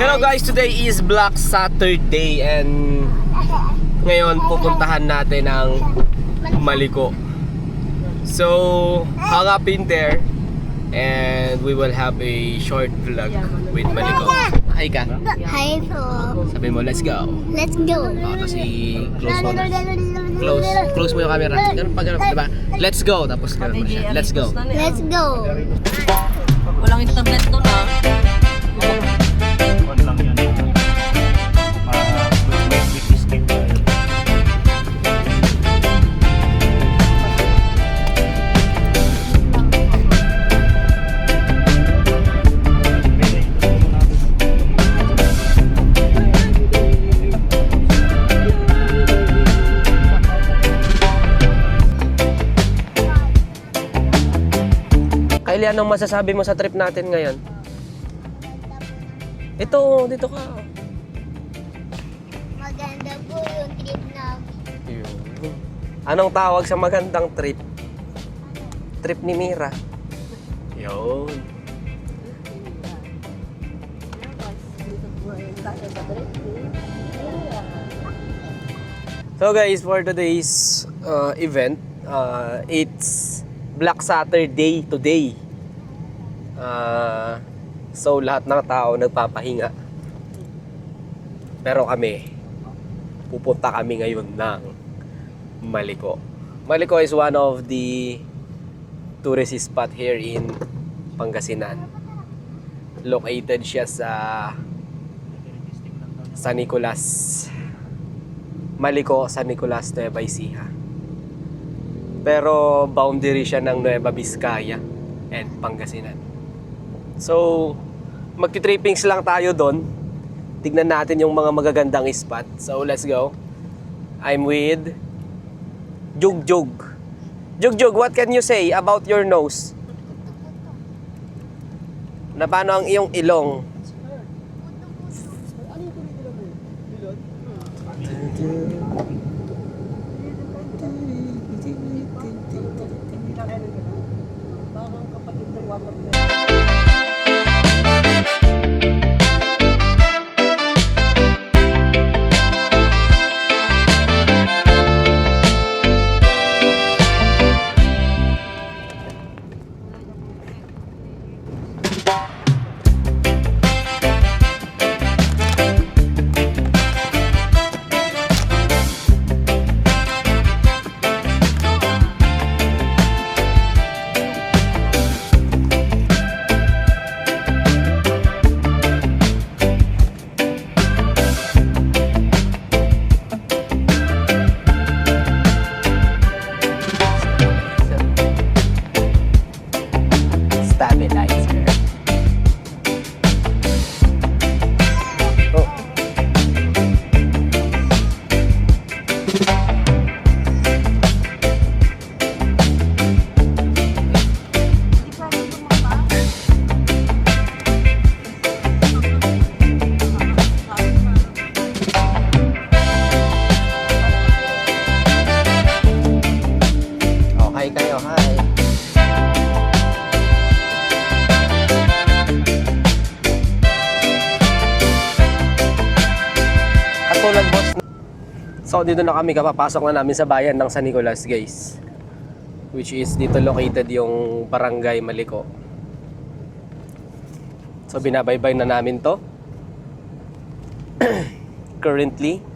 Hello guys, today is Black Saturday and ngayon pupuntahan natin ang Maliko. So, hang up in there and we will have a short vlog with Maliko. Hi ka. Hi po. Sabi mo, let's go. Let's go. Tapos i-close mo na. Close mo yung camera. Ganun pa, ganun, diba? Let's go. Tapos ganun mo siya. Let's go. Let's go. Walang internet doon ha. On lang yan. Quick escape tayo. Kylie, anong masasabi mo sa trip natin ngayon? Ito, dito ka. Maganda po yung trip namin. Anong tawag sa magandang trip? Trip ni Mira. Yun. So guys, for today's event, it's Black Saturday today. So lahat ng tao nagpapahinga. Pero pupunta kami ngayon ng Maliko. Maliko is one of the tourist spot here in Pangasinan. Located siya sa San Nicolas. Maliko, San Nicolas, Nueva Ecija. Pero boundary siya ng Nueva Vizcaya and Pangasinan. So, magti-trippings lang tayo doon. Tignan natin yung mga magagandang spot. So, let's go. I'm with Jugjug. Jugjug, what can you say about your nose? Na paano ang iyong ilong? Stabilizer. Oh. Oh, hi kayo, hi. Katulad boss. So dito na kami, kapapasok na namin sa bayan ng San Nicolas guys. Which is dito located yung Barangay Maliko. So binabaybay na namin to. Currently.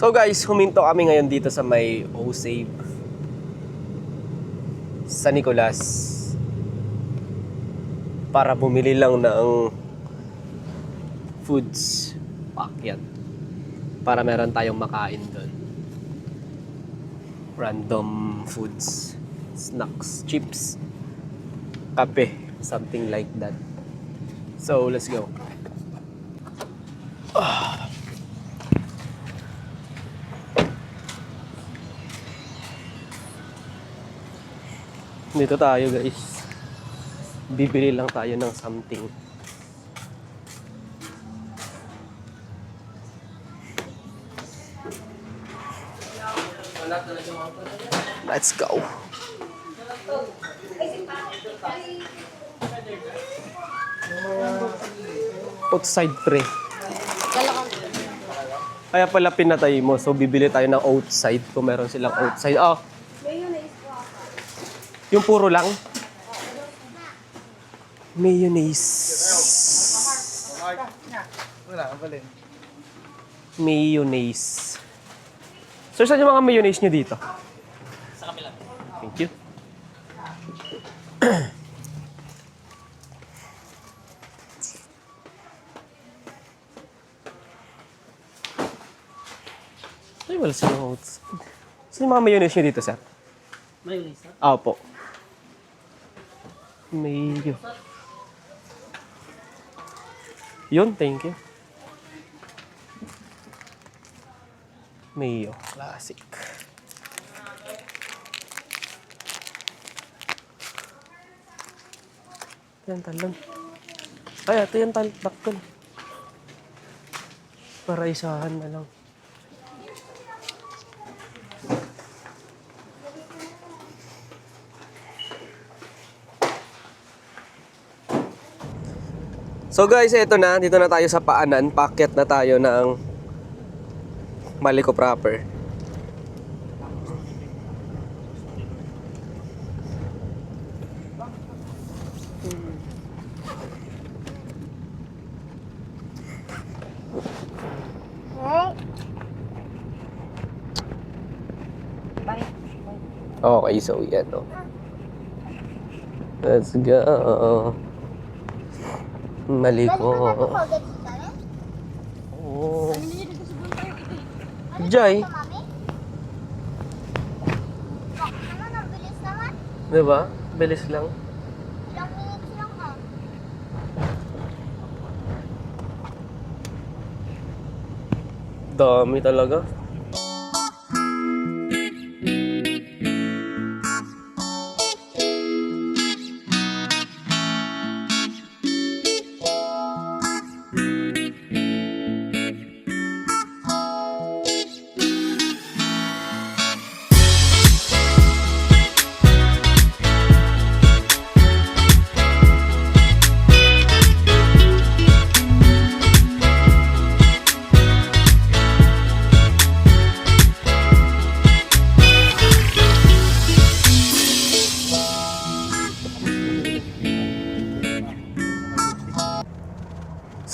So guys, huminto kami ngayon dito sa may O-Save San Nicolas para bumili lang ng foods packet para meron tayong makain doon. Random foods, snacks, chips, kape, something like that. So let's go. Dito tayo guys. Bibili lang tayo ng something. Let's go. Outside pre. Kaya pala pinatay mo. So bibili tayo ng outside kung meron silang outside. Oh. Yung puro lang? Mayonnaise. Mayonnaise. Sir, saan yung mga mayonnaise nyo dito? Sa kabila. Thank you. Ay, wala silang outside. Saan yung mga mayonnaise nyo dito, sir? Mayonnaise. Opo. Mayo. Yun, thank you. Mayo. Classic. Yan, talon. Ay, ito yung talon. Para isahan na lang. So guys, eto na. Dito na tayo sa paanan. Paakyat na tayo ng Maliko proper. Okay, so yan, no. Let's go. Maliko. Oh. Jai. Ano, nabilis naman? Diba? Bilis lang. Ilang minutes lang ah. Dami talaga.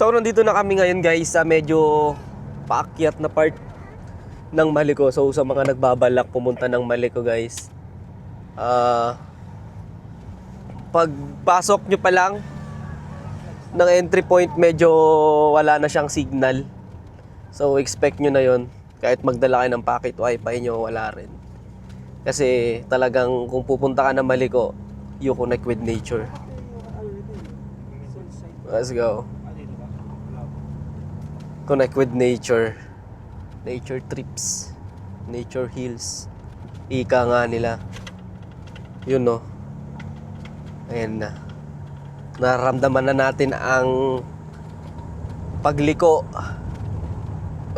So nandito na kami ngayon guys sa medyo paakyat na part ng Maliko. So sa mga nagbabalak pumunta ng Maliko guys, pagpasok nyo pa lang ng entry point medyo wala na siyang signal. So expect nyo na yon. Kahit magdala kayo ng pocket wifi nyo, wala rin. Kasi talagang kung pupunta ka ng Maliko, you connect with nature. Let's go. Connect with nature. Nature trips. Nature hills. Ika nga nila. Yun no. Ayan na. Nararamdaman na natin ang pagliko.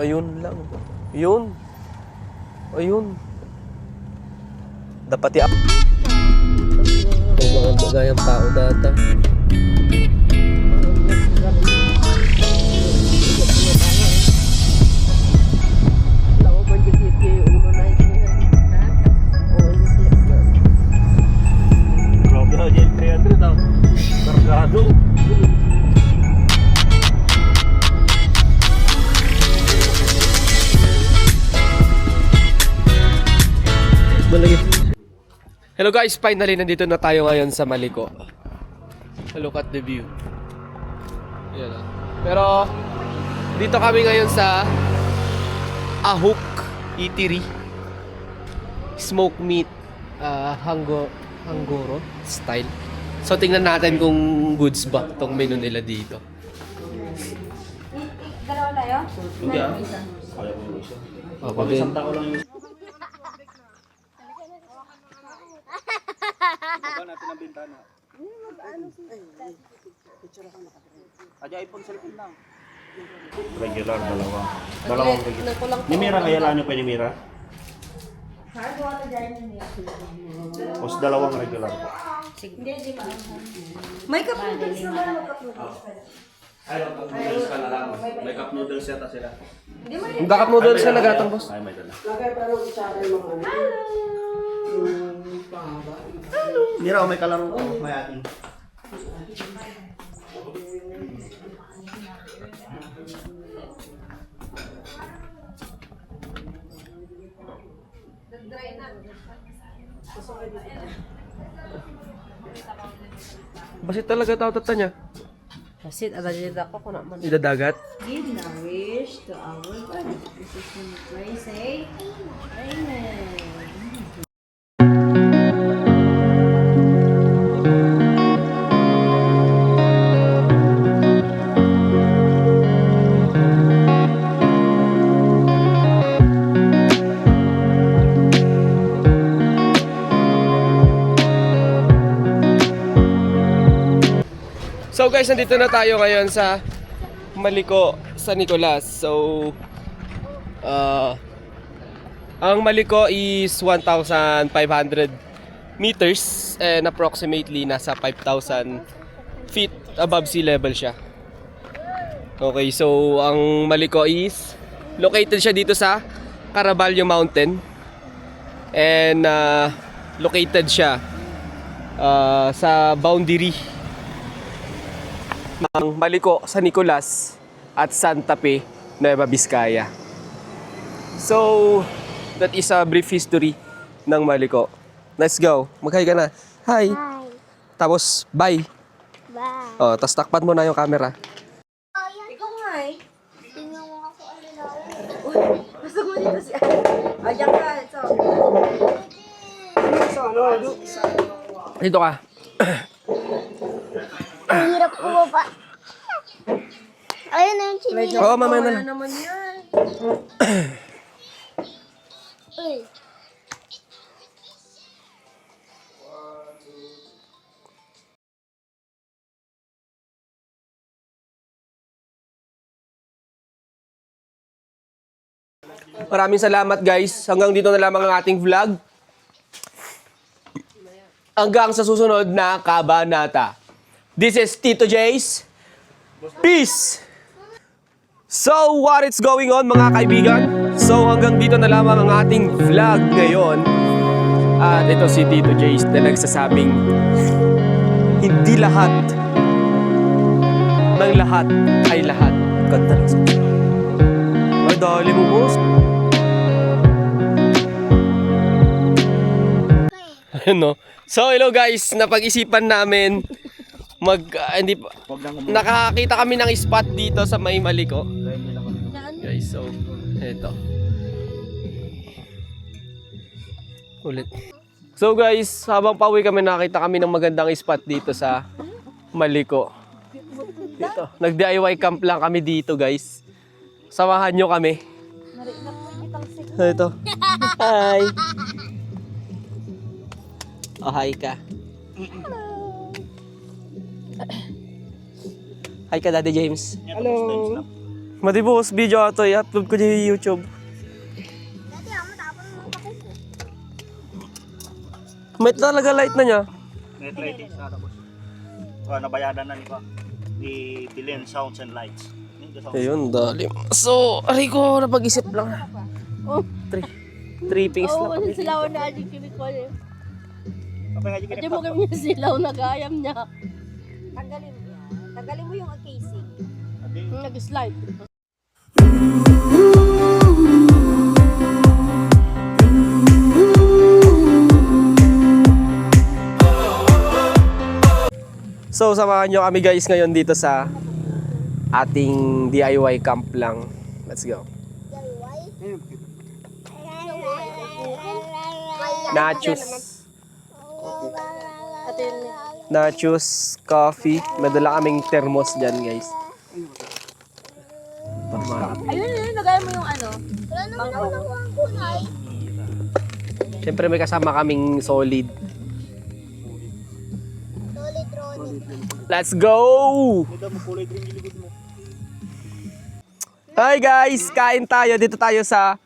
Ayun lang. Yun. Ayun. Dapat yung mga bagayang tao data. Hello guys, finally nandito na tayo ngayon sa Maliko. Look at the view. Yan ah. Pero dito kami ngayon sa Ahuk Eatery. Smoke meat Hangoro style. So tingnan natin kung goods ba tong menu nila dito. Dalawa tayo? Hindi ah. Kaya ko yung isa. Pag isang tao lang yung isa. bintana. Aja iPhone cellphone lang. Regular, dalawa. Dalawang regular. Ni Mira, kaya lang nyo pa ni Mira? Tapos dalawang regular po. May cup noodles naman, may cup noodles. Ay, cup noodles ka na lang. May cup noodles yata sila. Ang dakap noodles na nagatang boss. Ay, may dala. Mira, may kalaro ko. May ating. Basit talaga tao tata niya. Basit, ada jeda ko kung naman. Idadagat. Give nourish to our body. This is when you pray, say, Amen. So guys, nandito na tayo ngayon sa Maliko, San Nicolas. So, ang Maliko is 1,500 meters and approximately nasa 5,000 feet above sea level siya. Okay, so ang Maliko is located siya dito sa Caraballo Mountain and located siya sa boundary ng Maliko, San Nicolas at Santa Fe, Nueva Vizcaya. So, that is a brief history ng Maliko. Let's go. Mag-hi ka na. Hi. Hi. Tapos, bye. Bye. Oh, tapos takpan mo na yung camera. Ikaw nga eh. Tingnan mo ako alalaw. Gusto mo dito si Ayan ka, ito. Dito ka. Ang hirap ko ba? Ayun na yung chimney. Oo, mamaya na lang. Naman yan. Uy. Maraming salamat guys. Hanggang dito na lamang ang ating vlog. Hanggang sa susunod na kabanata. This is Tito J's. Peace! So, what is going on mga kaibigan? So, hanggang dito na lamang ang ating vlog ngayon. At ito si Tito J's na nagsasabing hindi lahat ng lahat ay lahat. Ganda ng sabi. Ay, dali mo boss. Ayun no. So hello guys, napag-isipan namin hindi pa nakakita kami ng spot dito sa may Maliko. Guys, so eto. Ulit. So guys, habang pauwi kami nakita kami ng magandang spot dito sa Maliko. Dito, nag-DIY camp lang kami dito, guys. Samahan nyo kami. Ito. Hi. Oh, hi ka. Hi ka, Daddy James. Hello. Madibos, video ito. I-upload ko sa YouTube. Dati ako matapon mo pa ko. May talaga light na niya. Net lighting sa tapos. Nabayadan na ni ko. Ni Billion Sounds and Lights. Ayun, dali. So, aray ko, napag-isip lang. Oh. Trippings Oo, lang. kasi silaw na aling kimikol eh. Kapag nga Pwede mo kami yung silaw na gayam niya. Tanggalin mo yan. Tanggalin mo yung casing. Nag-slide. So, samahan nyo kami guys ngayon dito sa ating DIY camp lang. Let's go. Nachos. Nachos, coffee. May dala kaming thermos dyan guys. Ayun, nagaya mo yung ano. Wala naman ako nakuha ang kunay. Siyempre may kasama kaming solid. Let's go! Hi guys! Kain tayo. Dito tayo sa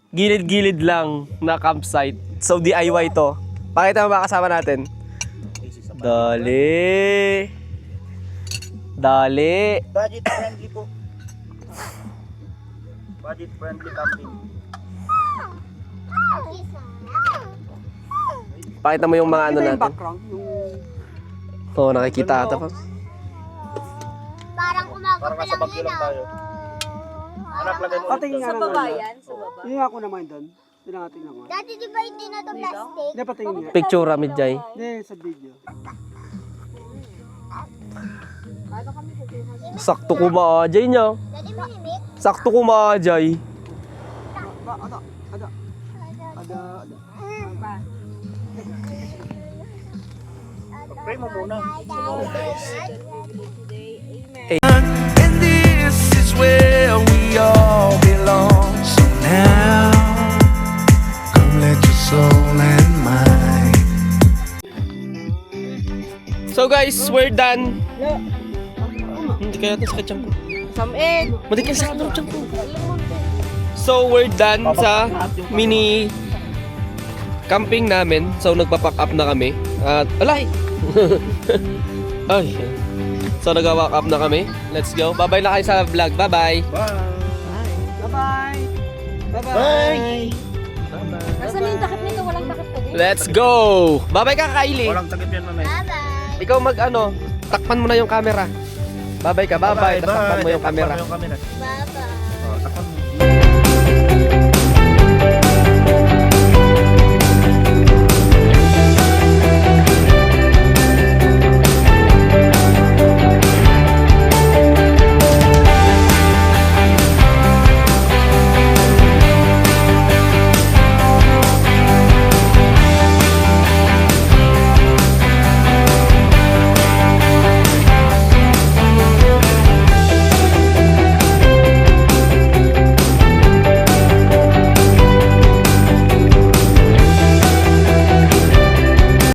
gilid-gilid lang na campsite. So DIY to. Pakita mo ba kasama natin? Dali! Dali! Budget friendly po. Budget friendly camping. Pakita mo yung mga ano natin. Oo, nakikita ata pa. Parang umaga Parang nasa Baguio lang tayo. Anak, lagay mo. Patingin nga Sa naman. baba yan, sa baba. Yung ako naman doon. Tingnan naman. Dati di ba hindi na to plastic? Hindi, patingin nga. Picture Ramid Jay. Hindi, sa video. Sakto kumaajay niya. Dati malimit? Sakto kumaajay. Pray mo muna. And this is where we all belong. So now, come let your soul and mind. So guys, we're done. Hindi kaya ito sakit tiyan ko. Samid! Mati kaya sakit ng tiyan ko. So we're done sa mini camping namin. So nagpa-pack up na kami. At alay! Ay. So nag-walk up na kami. Let's go. Bye-bye na kayo sa vlog. Bye-bye. Bye-bye! Bye-bye! Bye! Nasaan yung takip nito? Walang takip ka din? Let's go. Bye-bye ka, Kylie. Walang takip yan, mamay. Bye-bye! Ikaw takpan mo na yung camera. Bye-bye ka. Bye-bye. Tapos takpan mo yung camera. Takpan mo yung camera. Bye-bye! Oh, takpan mo.